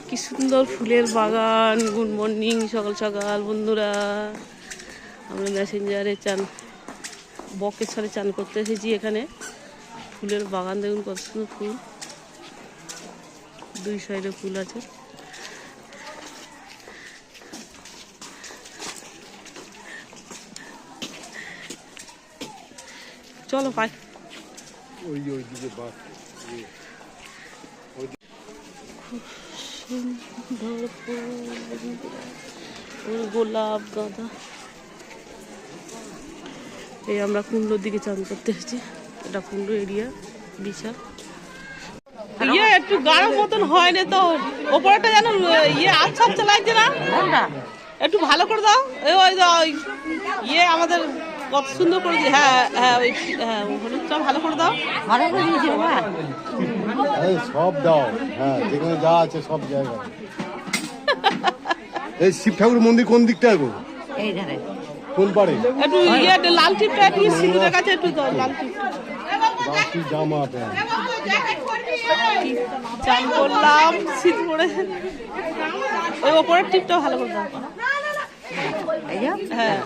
কি সুন্দর ফুলের বাগান। গুড মর্নিং সকাল সকাল বন্ধুরা। আমরা মেসেঞ্জারে বকেশ্বরে চান করতে এসেছি। এখানে ফুলের বাগান দেখুন কত সুন্দর ফুল, দুই সাইডে ফুল আছে। চলো পাই। সুন্দর ফুল, গোলাপ গাঁদা। এই আমরা কুণ্ডোর দিকে চান করতে এসেছি। এটা কুণ্ডো এরিয়া বিশাল। একটু গাঢ় মতন হয়নি তো, ওপরটা যেন আচ্ছা আচ্ছা লাগছে না। একটু ভালো করে দাও। আমাদের কত সুন্দর করে দিই। হ্যাঁ হ্যাঁ ওই হ্যাঁ হলুদটা ভালো করে দাও। সব দাও, হ্যাঁ যেখানে যা আছে সব জায়গায়। এই শিব ঠাকুর মন্দির কোন দিকটা গো? এই ধারে কোন পারে? একটু লাল টিপটা একটু সিঁদুরের কাছে একটু দাও। লাল টিপ বাকি জামা প্যান্ট চান করলাম, শীত পড়ে। ওই ওপরের টিপটা ভালো করে দাও। হ্যাঁ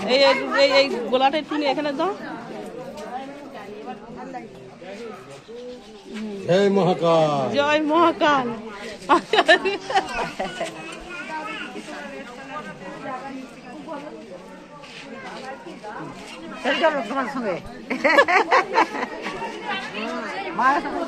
এই গোলাটা একটু নিয়ে এখানে দাও। জয় মহাকাল, জয় মহাকাল। তোমার সঙ্গে মায়ের সঙ্গে